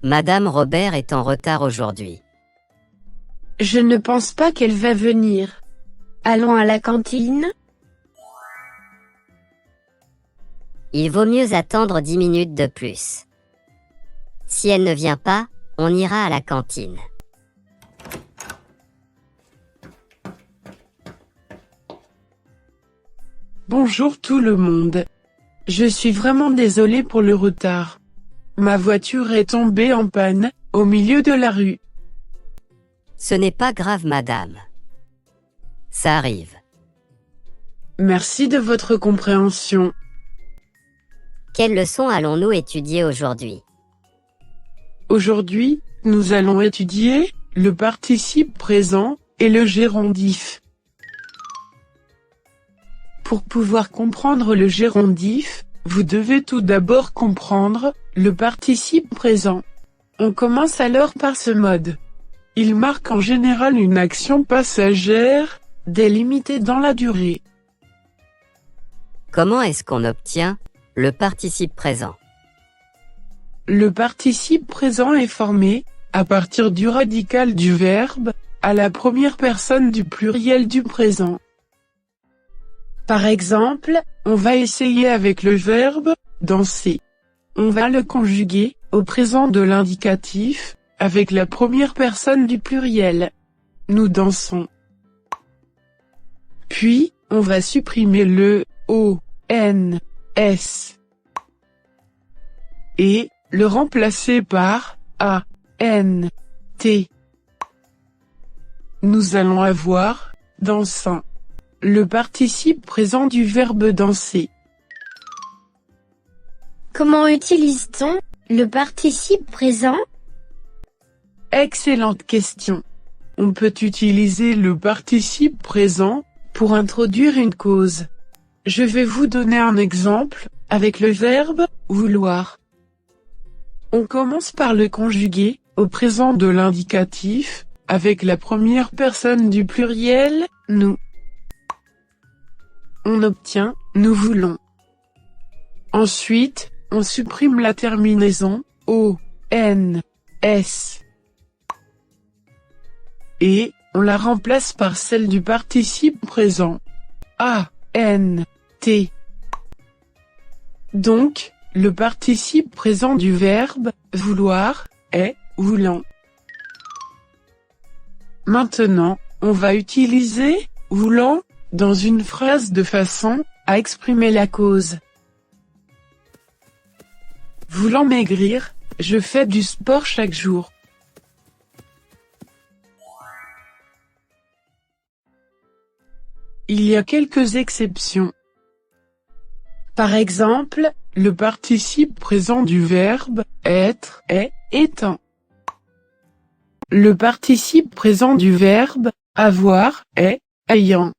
Madame Robert est en retard aujourd'hui. Je ne pense pas qu'elle va venir. Allons à la cantine? Il vaut mieux attendre 10 minutes de plus. Si elle ne vient pas, on ira à la cantine. Bonjour tout le monde. Je suis vraiment désolé pour le retard. Ma voiture est tombée en panne, au milieu de la rue. Ce n'est pas grave, madame. Ça arrive. Merci de votre compréhension. Quelle leçon allons-nous étudier aujourd'hui? Aujourd'hui, nous allons étudier le participe présent et le gérondif. Pour pouvoir comprendre le gérondif, vous devez tout d'abord comprendre le participe présent. On commence alors par ce mode. Il marque en général une action passagère, délimitée dans la durée. Comment est-ce qu'on obtient le participe présent? Le participe présent est formé à partir du radical du verbe à la première personne du pluriel du présent. Par exemple, on va essayer avec le verbe « danser ». On va le conjuguer au présent de l'indicatif avec la première personne du pluriel. Nous dansons. Puis, on va supprimer le « o », « n », « s » et le remplacer par « a », « n », « t ». Nous allons avoir « dansant ». Le participe présent du verbe danser. Comment utilise-t-on le participe présent? Excellente question. On peut utiliser le participe présent pour introduire une cause. Je vais vous donner un exemple avec le verbe « vouloir ». On commence par le conjuguer au présent de l'indicatif avec la première personne du pluriel « nous ». On obtient « nous voulons ». Ensuite, on supprime la terminaison « o », « n », « s » et on la remplace par celle du participe présent « a », « n », « t ». Donc, le participe présent du verbe « vouloir » est « voulant ». Maintenant, on va utiliser « voulant » dans une phrase de façon à exprimer la cause. Voulant maigrir, je fais du sport chaque jour. Il y a quelques exceptions. Par exemple, le participe présent du verbe être est étant. Le participe présent du verbe avoir est ayant.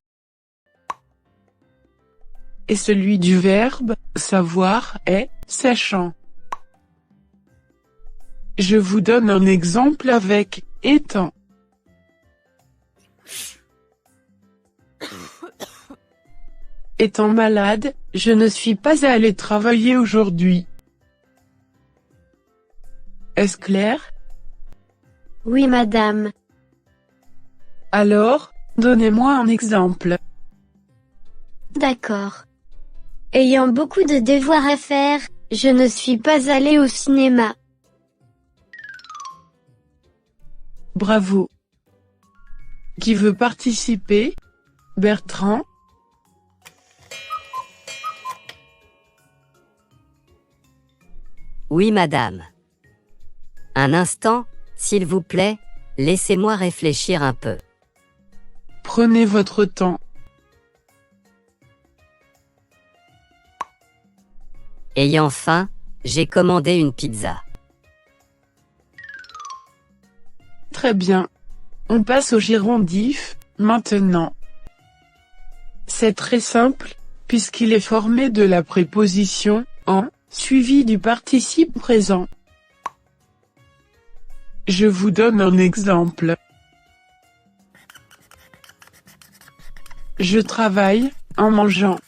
Et celui du verbe savoir est sachant. Je vous donne un exemple avec étant. Étant malade, je ne suis pas allé travailler aujourd'hui. Est-ce clair? Oui, madame. Alors, donnez-moi un exemple. D'accord. Ayant beaucoup de devoirs à faire, je ne suis pas allé au cinéma. Bravo. Qui veut participer? Bertrand? Oui, madame. Un instant, s'il vous plaît, laissez-moi réfléchir un peu. Prenez votre temps. Ayant faim, J'ai commandé une pizza. Très bien. On passe au gérondif, maintenant. C'est très simple, puisqu'il est formé de la préposition « en » suivi du participe présent. Je vous donne un exemple. Je travaille, en mangeant.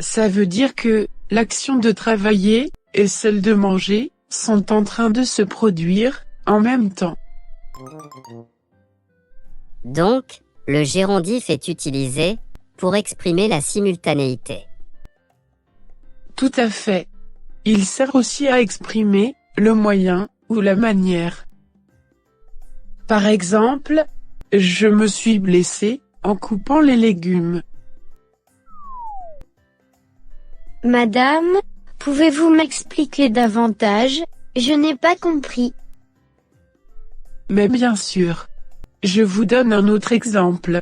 Ça veut dire que l'action de travailler et celle de manger sont en train de se produire en même temps. Donc, le gérondif est utilisé pour exprimer la simultanéité. Tout à fait. Il sert aussi à exprimer le moyen ou la manière. Par exemple, je me suis blessé en coupant les légumes. Madame, pouvez-vous m'expliquer davantage? Je n'ai pas compris. Mais bien sûr. Je vous donne un autre exemple.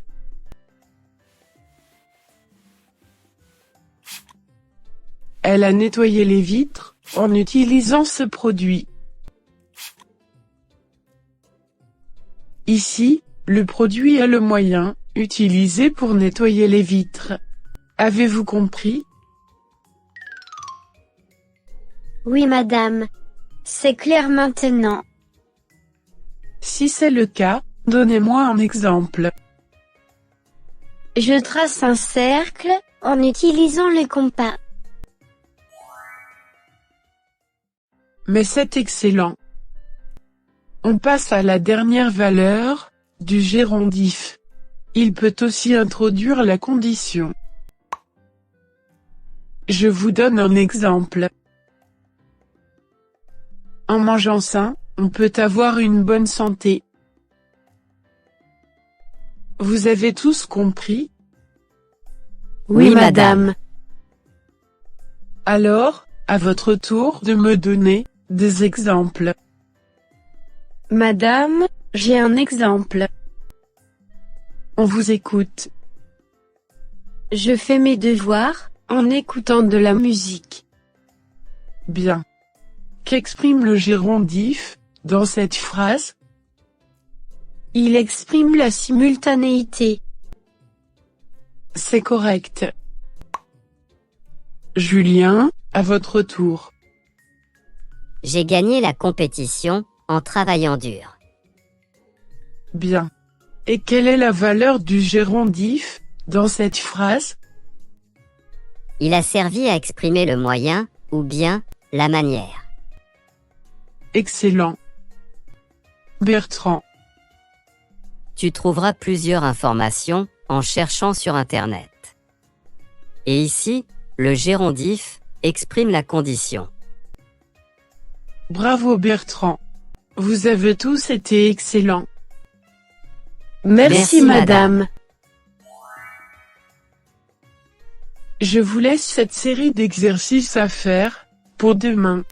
Elle a nettoyé les vitres en utilisant ce produit. Ici, le produit est le moyen utilisé pour nettoyer les vitres. Avez-vous compris? Oui, madame. C'est clair maintenant. Si c'est le cas, donnez-moi un exemple. Je trace un cercle en utilisant le compas. Mais c'est excellent. On passe à la dernière valeur du gérondif. Il peut aussi introduire la condition. Je vous donne un exemple. En mangeant sain, on peut avoir une bonne santé. Vous avez tous compris? Oui, madame. Alors, à votre tour de me donner des exemples. Madame, j'ai un exemple. On vous écoute. Je fais mes devoirs en écoutant de la musique. Bien. Qu'exprime le gérondif dans cette phrase? Il exprime la simultanéité. C'est correct. Julien, à votre tour. J'ai gagné la compétition en travaillant dur. Bien. Et quelle est la valeur du gérondif dans cette phrase? Il a servi à exprimer le moyen ou bien la manière. Excellent. Bertrand. Tu trouveras plusieurs informations en cherchant sur Internet. Et ici, le gérondif exprime la condition. Bravo Bertrand. Vous avez tous été excellents. Merci, madame. Je vous laisse cette série d'exercices à faire pour demain.